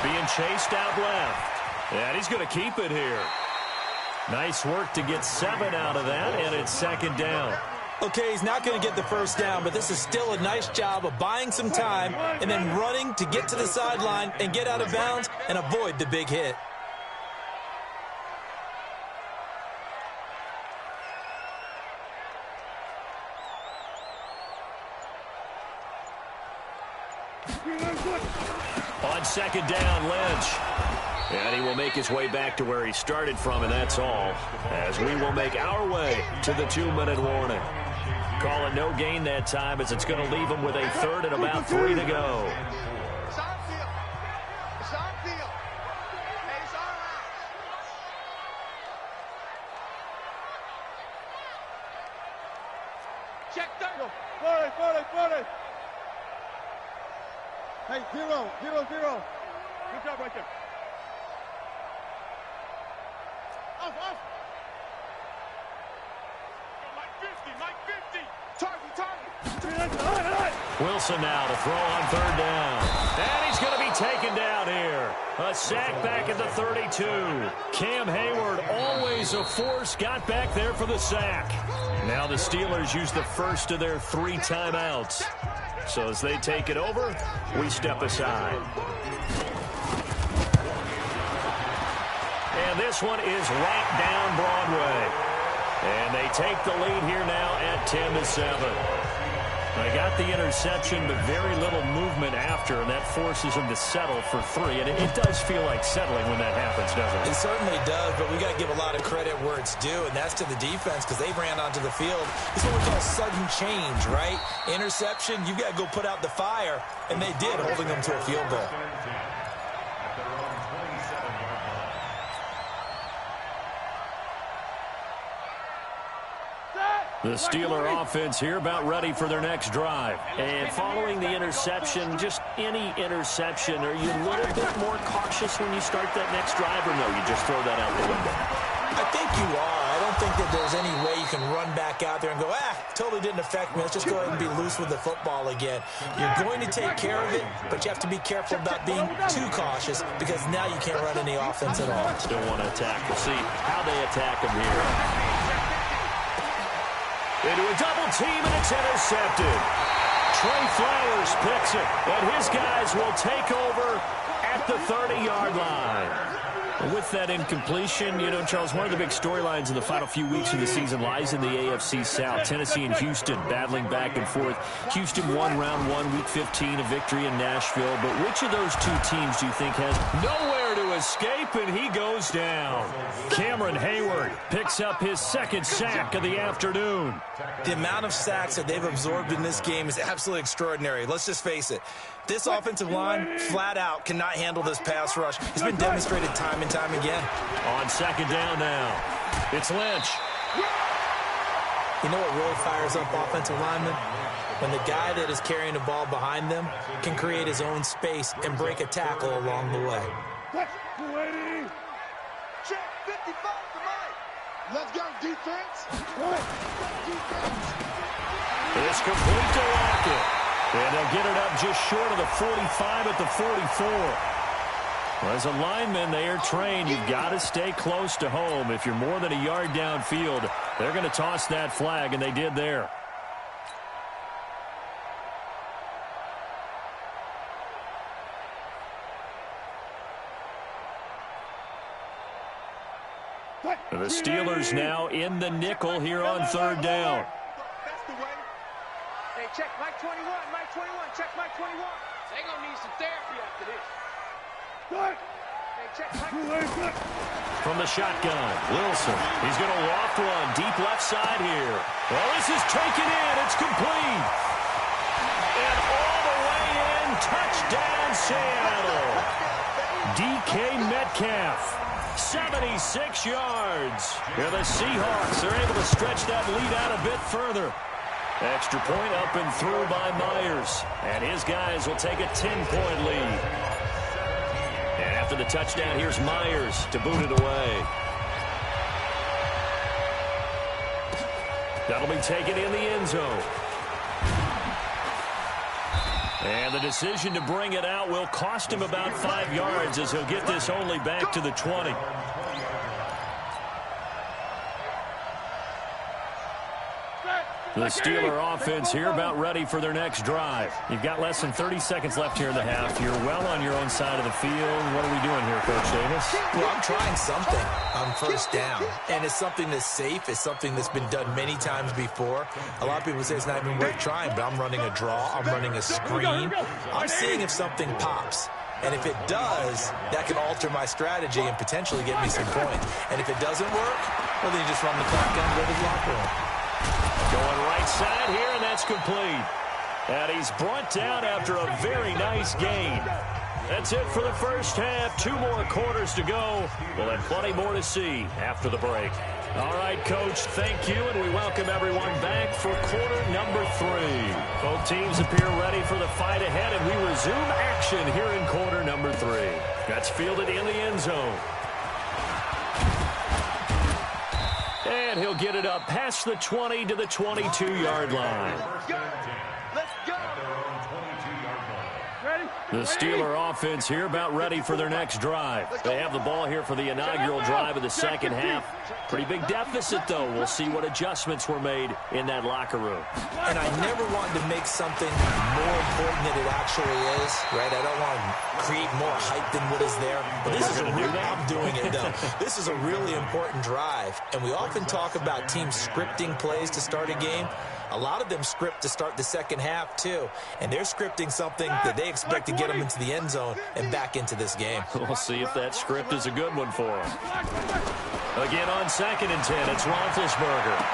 being chased out left. And he's going to keep it here. Nice work to get 7 out of that, and it's second down. Okay, he's not going to get the first down, but this is still a nice job of buying some time and then running to get to the sideline and get out of bounds and avoid the big hit. On second down, Lynch. And he will make his way back to where he started from, and that's all. As we will make our way to the 2-minute warning. Call it no gain that time, as it's going to leave him with a third and about 3 to go. Hey, 0, 0, 0. Good job right there. Off. Mike 50. Target. Wilson now to throw on third down. And he's going to be taken down here. A sack back at the 32. Cam Hayward, always a force, got back there for the sack. Now the Steelers use the first of their 3 timeouts. So as they take it over, we step aside. And this one is right down Broadway. And they take the lead here now at 10-7. They got the interception, but very little movement after, and that forces them to settle for 3. And it does feel like settling when that happens, doesn't it? It certainly does, but we got to give a lot of credit where it's due, and that's to the defense because they ran onto the field. It's what we call sudden change, right? Interception, you've got to go put out the fire, and they did, holding them to a field goal. The Steeler offense here about ready for their next drive. And following the interception, just any interception, are you a little bit more cautious when you start that next drive, or no, you just throw that out the window? I think you are. I don't think that there's any way you can run back out there and go, totally didn't affect me. Let's just go ahead and be loose with the football again. You're going to take care of it, but you have to be careful about being too cautious because now you can't run any offense at all. Still want to attack. We'll see how they attack them here. Into a double team, and it's intercepted. Trey Flowers picks it, and his guys will take over at the 30-yard line. With that incompletion, you know, Charles, one of the big storylines in the final few weeks of the season lies in the AFC South. Tennessee and Houston battling back and forth. Houston won round 1, week 15, a victory in Nashville. But which of those two teams do you think has nowhere to escape, and he goes down? Cameron Hayward picks up his second sack of the afternoon. The amount of sacks that they've absorbed in this game is absolutely extraordinary. Let's just face it. This offensive line, flat out, cannot handle this pass rush. It's been demonstrated time and time again. On second down now, it's Lynch. You know what really fires up offensive linemen? When the guy that is carrying the ball behind them can create his own space and break a tackle along the way. Check 55 to Mike. Let's go, defense. It's complete to Lockett. And they'll get it up just short of the 45 at the 44. As a lineman, they are trained. You've got to stay close to home. If you're more than a yard downfield, they're going to toss that flag, and they did there. The Steelers now in the nickel here on third down. Hey, check Mike 21, check Mike 21. They're going to need some therapy after this. Good. Hey, check Mike. From the shotgun, Wilson. He's going to loft one deep left side here. Well, this is taken in. It's complete. And all the way in, touchdown Seattle. DK Metcalf, 76 yards. Yeah, the Seahawks are able to stretch that lead out a bit further. Extra point up and through by Myers. And his guys will take a 10-point lead. And after the touchdown, here's Myers to boot it away. That'll be taken in the end zone. And the decision to bring it out will cost him about 5 yards as he'll get this only back to the 20. The Steeler offense here about ready for their next drive. You've got less than 30 seconds left here in the half. You're well on your own side of the field. What are we doing here, Coach Davis? Well, I'm trying something on first down. And it's something that's safe. It's something that's been done many times before. A lot of people say it's not even worth trying, but I'm running a draw. I'm running a screen. I'm seeing if something pops. And if it does, that can alter my strategy and potentially get me some points. And if it doesn't work, well, then you just run the clock down and go to the locker room. Going right side here, and that's complete. And he's brought down after a very nice gain. That's it for the first half. 2 more quarters to go. We'll have plenty more to see after the break. All right, Coach, thank you, and we welcome everyone back for quarter number 3. Both teams appear ready for the fight ahead, and we resume action here in quarter number 3. That's fielded in the end zone. And he'll get it up past the 20 to the 22-yard line. Let's go. The Steeler offense here about ready for their next drive. They have the ball here for the inaugural drive of the second half. Pretty big deficit, though. We'll see what adjustments were made in that locker room. And I never wanted to make something more important than it actually is, right? I don't want to create more hype than what is there. But this is I'm doing it, though. This is a really important drive. And we often talk about teams scripting plays to start a game. A lot of them script to start the second half, too. And they're scripting something that they expect to get them into the end zone and back into this game. We'll see if that script is a good one for them. Again on 2nd and 10, it's Roethlisberger.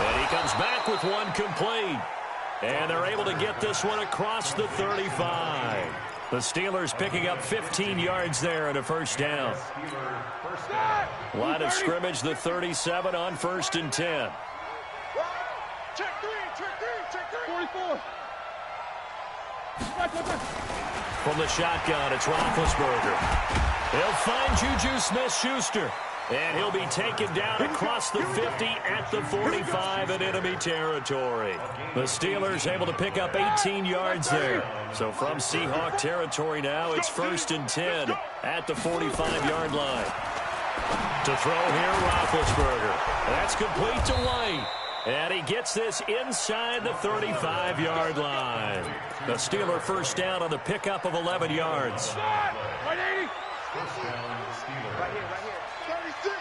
And he comes back with one complete. And they're able to get this one across the 35. The Steelers picking up 15 yards there and a first down. Line of scrimmage, the 37 on 1st and 10. Check 3, check 3, check 3. 44. From the shotgun, it's Roethlisberger. He'll find Juju Smith-Schuster. And he'll be taken down across the 50 at the 45 in enemy territory. The Steelers able to pick up 18 yards there. So from Seahawk territory now, it's 1st and 10 at the 45-yard line. To throw here, Roethlisberger. That's complete to White. And he gets this inside the 35-yard line. The Steeler first down on the pickup of 11 yards. 180. Right here. 36.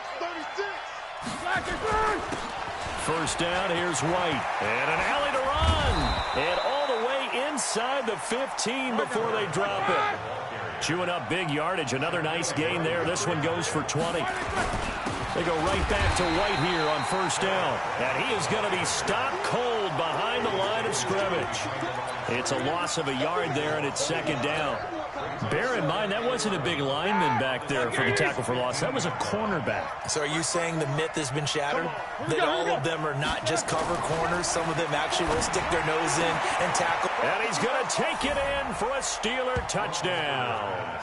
First down, here's White. And an alley to run. And all the way inside the 15 before they drop it. Chewing up big yardage. Another nice gain there. This one goes for 20. They go right back to White here on first down. And he is going to be stopped cold behind the line of scrimmage. It's a loss of a yard there, and it's 2nd down. Bear in mind, that wasn't a big lineman back there for the tackle for loss. That was a cornerback. So are you saying the myth has been shattered? That all of them are not just cover corners? Some of them actually will stick their nose in and tackle? And he's going to take it in for a Steeler touchdown.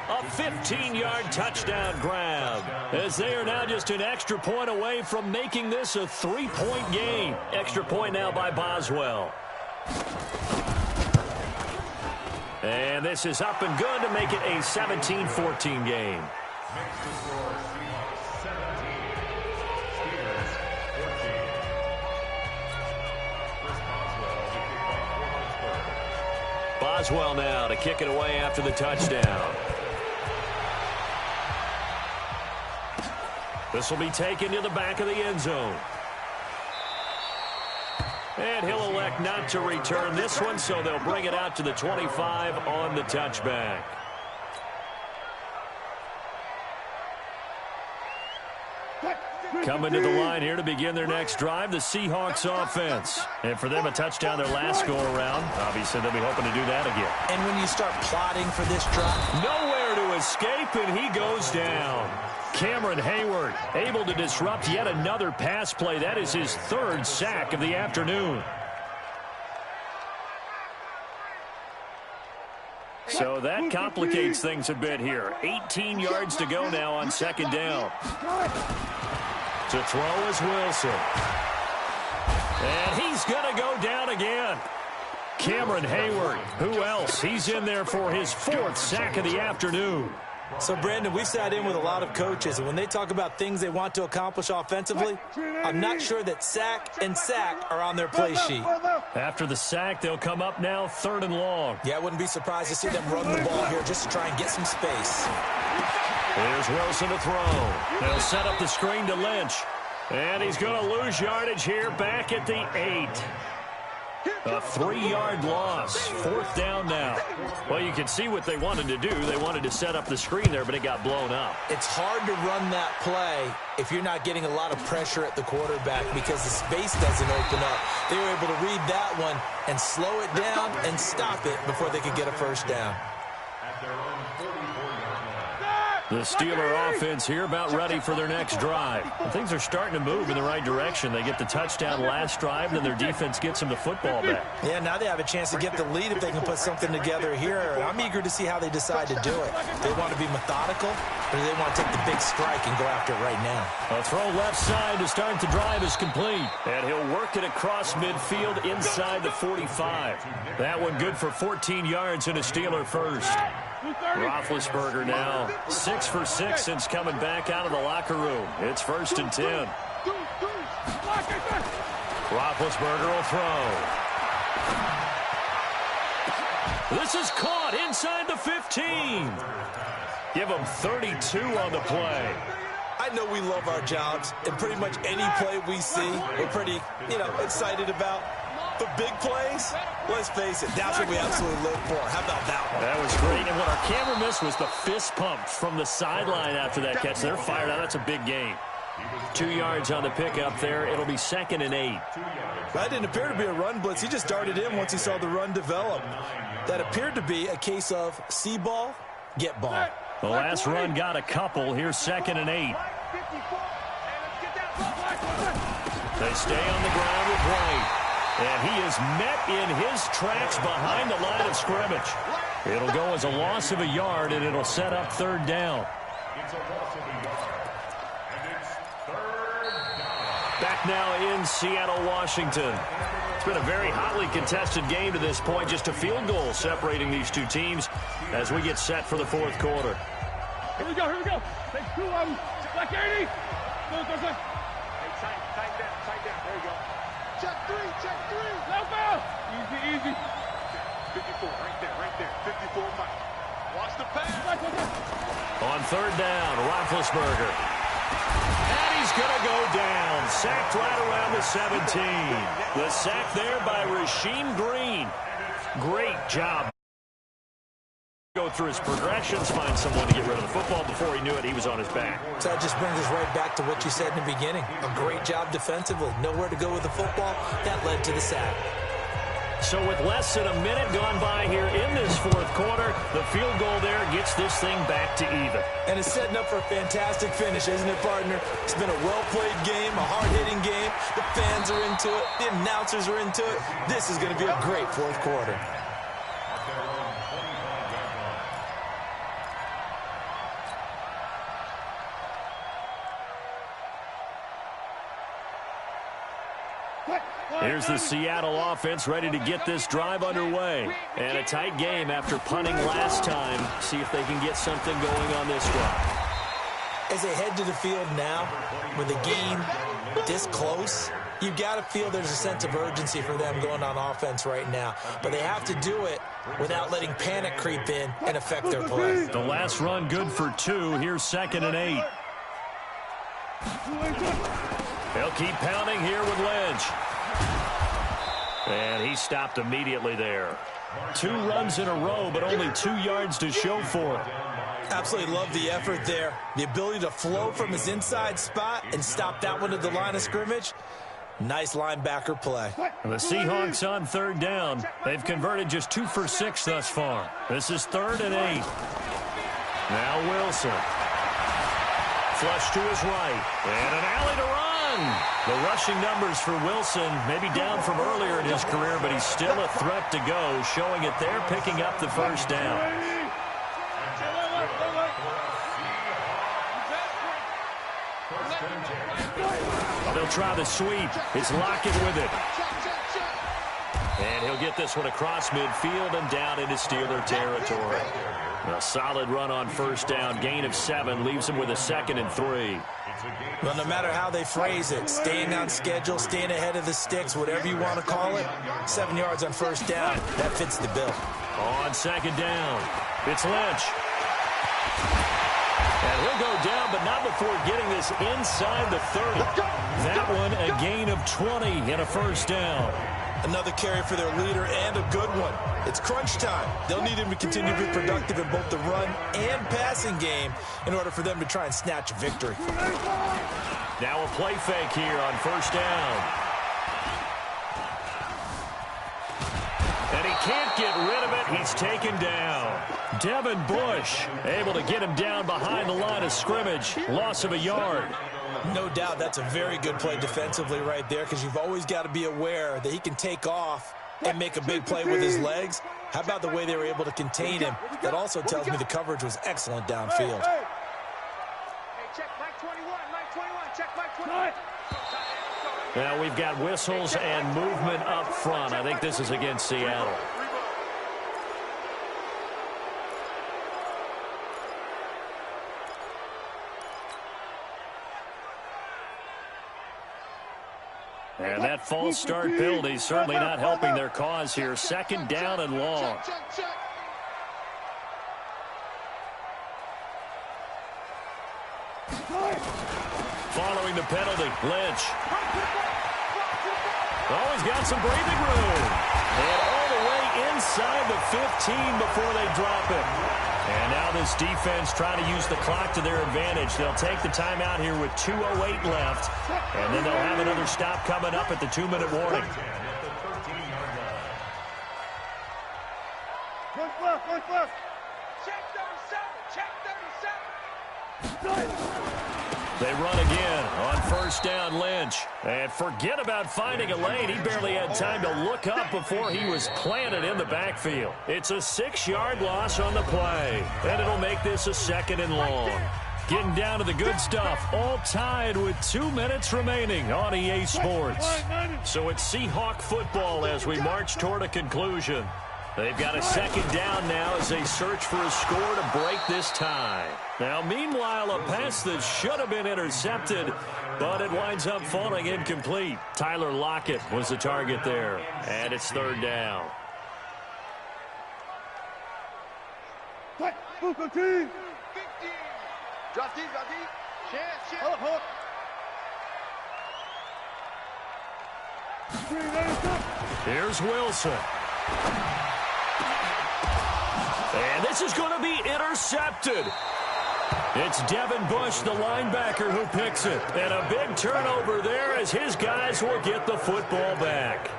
A 15-yard touchdown grab, as they are now just an extra point away from making this a 3-point game. Extra point now by Boswell. And this is up and good to make it a 17-14 game. Boswell now to kick it away after the touchdown. This will be taken to the back of the end zone. And he'll elect not to return this one, so they'll bring it out to the 25 on the touchback. Coming to the line here to begin their next drive, the Seahawks offense. And for them, a touchdown their last go-around. Obviously, they'll be hoping to do that again. And when you start plotting for this drive, nowhere to escape, and he goes down. Cameron Hayward able to disrupt yet another pass play. That is his 3rd sack of the afternoon. So that complicates things a bit here. 18 yards to go now on 2nd down. To throw is Wilson. And he's going to go down again. Cameron Hayward. Who else? He's in there for his 4th sack of the afternoon. So, Brandon, we sat in with a lot of coaches, and when they talk about things they want to accomplish offensively, I'm not sure that sack and sack are on their play sheet. After the sack, they'll come up now 3rd and long. Yeah, I wouldn't be surprised to see them run the ball here just to try and get some space. Here's Wilson to throw. They'll set up the screen to Lynch. And he's going to lose yardage here back at the 8. A 3-yard loss. 4th down now. Well, you can see what they wanted to do. They wanted to set up the screen there, but it got blown up. It's hard to run that play if you're not getting a lot of pressure at the quarterback because the space doesn't open up. They were able to read that one and slow it down and stop it before they could get a first down. The Steeler offense here about ready for their next drive. And things are starting to move in the right direction. They get the touchdown last drive, then their defense gets them the football back. Yeah, now they have a chance to get the lead if they can put something together here. I'm eager to see how they decide to do it. They want to be methodical, or do they want to take the big strike and go after it right now? A throw left side to start the drive is complete. And he'll work it across midfield inside the 45. That one good for 14 yards and a Steeler first. Roethlisberger now 6 for 6 since coming back out of the locker room. It's 1st and 10. Roethlisberger will throw. This is caught inside the 15. Give them 32 on the play. I know we love our jobs, and pretty much any play we see, we're pretty, excited about. The big plays, let's face it, that's what we absolutely live for. How about that one? That was great, and what our camera missed was the fist pump from the sideline after that catch. They're fired out. That's a big game. 2 yards on the pickup there. It'll be 2nd and 8. That didn't appear to be a run blitz. He just darted in once he saw the run develop. That appeared to be a case of see ball, get ball. The last run got a couple. Here's 2nd and 8. They stay on the ground with White. And he is met in his tracks behind the line of scrimmage. It'll go as a loss of a yard, and it'll set up 3rd down. Back now in Seattle, Washington. It's been a very hotly contested game to this point. Just a field goal separating these two teams as we get set for the 4th quarter. Here we go, here we go. Take 2 of them. Black 80. Go. Hey, tight down. There you go. Check 3. Left out. Easy. 54, right there. 54, Mike. Watch the pass. On 3rd down, Roethlisberger. And he's going to go down. Sacked right around the 17. The sack there by Rasheem Green. Great job. Go through his progressions, find someone to get rid of the football. Before he knew it, he was on his back. So that just brings us right back to what you said in the beginning. A great job defensively. Nowhere to go with the football. That led to the sack. So with less than a minute gone by here in this 4th quarter, the field goal there gets this thing back to even. And it's setting up for a fantastic finish, isn't it, partner? It's been a well-played game, a hard-hitting game. The fans are into it. The announcers are into it. This is going to be a great 4th quarter. Here's the Seattle offense ready to get this drive underway. And a tight game after punting last time. See if they can get something going on this drive. As they head to the field now, with the game this close, you've got to feel there's a sense of urgency for them going on offense right now. But they have to do it without letting panic creep in and affect their play. The last run good for 2. Here's 2nd and 8. They'll keep pounding here with Lynch. And he stopped immediately there. 2 runs in a row, but only 2 yards to show for it. Absolutely love the effort there. The ability to flow from his inside spot and stop that one at the line of scrimmage. Nice linebacker play. And the Seahawks on 3rd down. They've converted just 2 for 6 thus far. This is 3rd and 8. Now Wilson. Flush to his right. And an alley to run. The rushing numbers for Wilson maybe down from earlier in his career, but he's still a threat to go, showing it there, picking up the 1st down. They'll try the sweep. It's Lockett with it. And he'll get this one across midfield and down into Steeler territory. A solid run on first down. Gain of 7 leaves them with a 2nd and 3. Well, no matter how they phrase it, staying on schedule, staying ahead of the sticks, whatever you want to call it, 7 yards on first down, that fits the bill. On 2nd down, it's Lynch. And he'll go down, but not before getting this inside the 30. That one, a gain of 20 and a first down. Another carry for their leader and a good one. It's crunch time. They'll need him to continue to be productive in both the run and passing game in order for them to try and snatch a victory. Now a play fake here on first down. And he can't get rid of it. He's taken down. Devin Bush able to get him down behind the line of scrimmage. Loss of a yard. No doubt that's a very good play defensively right there, because you've always got to be aware that he can take off and make a big play with his legs. How about the way they were able to contain him? That also tells me the coverage was excellent downfield. Hey, check Mike 21, Mike 21, check Mike 21. Now we've got whistles and movement up front. I think this is against Seattle. And that false start penalty certainly not helping their cause here. 2nd down and long. Following the penalty, Lynch. Oh, he's got some breathing room. And all the way inside the 15 before they drop it. And now this defense trying to use the clock to their advantage. They'll take the timeout here with 2:08 left. And then they'll have another stop coming up at the 2-minute warning. Check 37, check 37. They run again on first down, Lynch. And forget about finding a lane. He barely had time to look up before he was planted in the backfield. It's a 6-yard loss on the play. And it'll make this a 2nd and long. Getting down to the good stuff. All tied with 2 minutes remaining on EA Sports. So it's Seahawk football as we march toward a conclusion. They've got a 2nd down now as they search for a score to break this tie. Now, meanwhile, a pass that should have been intercepted, but it winds up falling incomplete. Tyler Lockett was the target there, and it's 3rd down. Here's Wilson. And this is going to be intercepted. It's Devin Bush, the linebacker, who picks it. And a big turnover there as his guys will get the football back.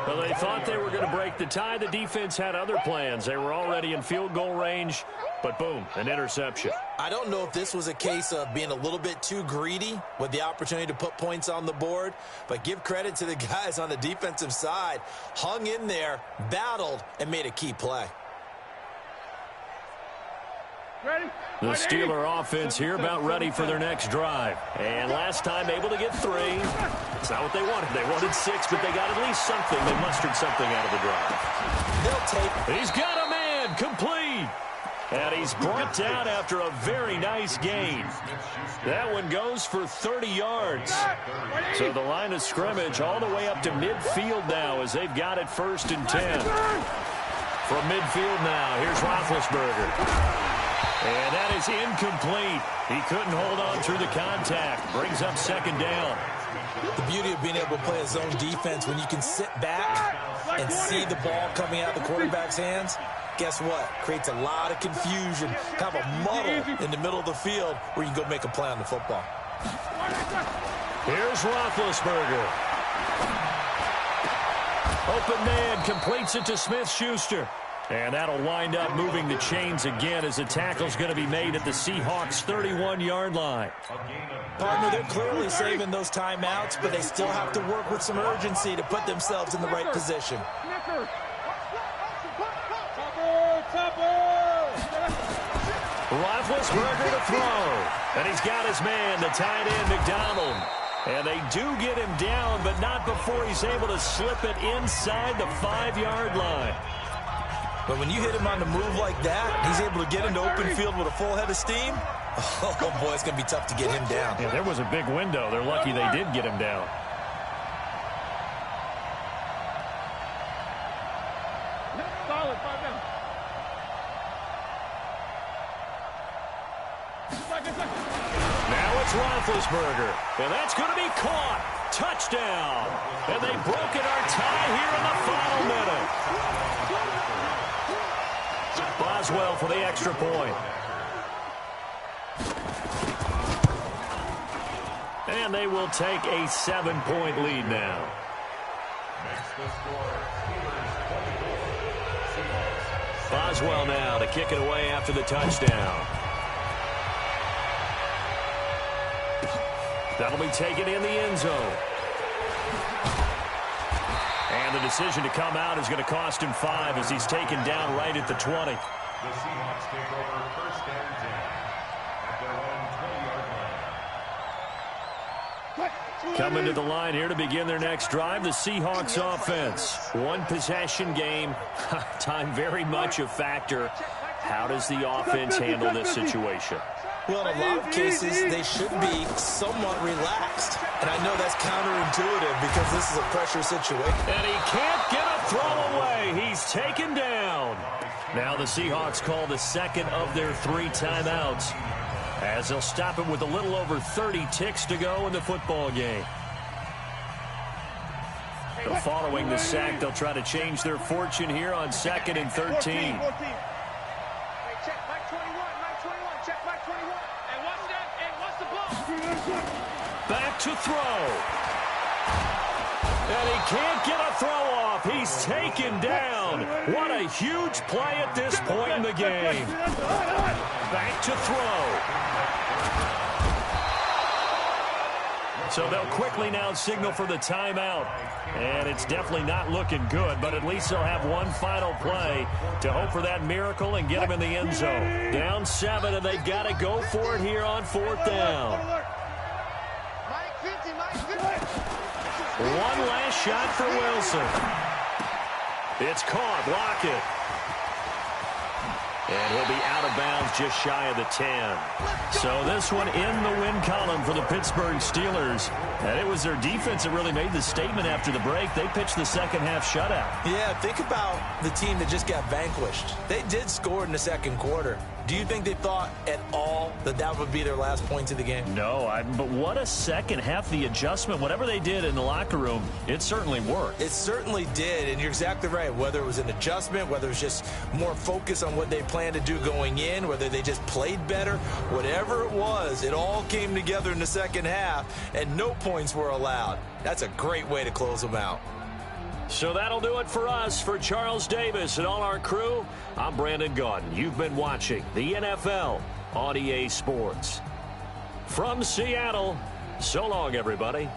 Well, they thought they were going to break the tie. The defense had other plans. They were already in field goal range, but boom, an interception. I don't know if this was a case of being a little bit too greedy with the opportunity to put points on the board, but give credit to the guys on the defensive side. Hung in there, battled, and made a key play. The Steeler offense here about ready for their next drive. And last time able to get 3. It's not what they wanted. They wanted 6, but they got at least something. They mustered something out of the drive. They'll take. He's got a man complete. And he's brought down after a very nice gain. That one goes for 30 yards. So the line of scrimmage all the way up to midfield now as they've got it 1st and 10. From midfield now, here's Roethlisberger. And that is incomplete. He couldn't hold on through the contact. Brings up 2nd down. The beauty of being able to play a zone defense when you can sit back and see the ball coming out of the quarterback's hands, guess what? Creates a lot of confusion, kind of a muddle in the middle of the field where you can go make a play on the football. Here's Roethlisberger. Open man completes it to Smith-Schuster. And that'll wind up moving the chains again as the tackle's going to be made at the Seahawks' 31-yard line. Partner, they're clearly saving those timeouts, but they still have to work with some urgency to put themselves in the right position. Roethlisberger to throw. And he's got his man, the tight end, McDonald. And they do get him down, but not before he's able to slip it inside the 5-yard line. But when you hit him on the move like that, he's able to get into open field with a full head of steam. Oh, boy, it's going to be tough to get him down. Yeah, there was a big window. They're lucky they did get him down. Solid, 5 down. Now it's Roethlisberger, and that's going to be caught. Touchdown. And they broke it our tie here in the final minute. Boswell for the extra point. And they will take a 7-point lead now. Boswell now to kick it away after the touchdown. That'll be taken in the end zone. And the decision to come out is going to cost him 5 as he's taken down right at the 20. The Seahawks take over first and 10 at their own 20-yard line. Coming to the line here to begin their next drive, the Seahawks offense. One possession game. Time very much a factor. How does the offense handle this situation? Well, in a lot of cases, they should be somewhat relaxed. And I know that's counterintuitive because this is a pressure situation. And he can't get a throw away. He's taken down. Now the Seahawks call the second of their 3 timeouts, as they'll stop him with a little over 30 ticks to go in the football game. But following the sack, they'll try to change their fortune here on 2nd and 13. Back to throw. And he can't get a throw off. He's taken down. What a huge play at this point in the game. Back to throw. So they'll quickly now signal for the timeout. And it's definitely not looking good, but at least they'll have one final play to hope for that miracle and get him in the end zone. Down 7, and they've got to go for it here on 4th down. One last shot for Wilson. It's caught. Lockett. And he'll be out of bounds just shy of the 10. So this one in the win column for the Pittsburgh Steelers. And it was their defense that really made the statement after the break. They pitched the second half shutout. Yeah, think about the team that just got vanquished. They did score in the second quarter. Do you think they thought at all that that would be their last points of the game? No, but what a second half. The adjustment, whatever they did in the locker room, it certainly worked. It certainly did, and you're exactly right. Whether it was an adjustment, whether it was just more focus on what they planned to do going in, whether they just played better, whatever it was, it all came together in the second half, and no points were allowed. That's a great way to close them out. So that'll do it for us. For Charles Davis and all our crew, I'm Brandon Gaudin. You've been watching the NFL on EA Sports. From Seattle, so long, everybody.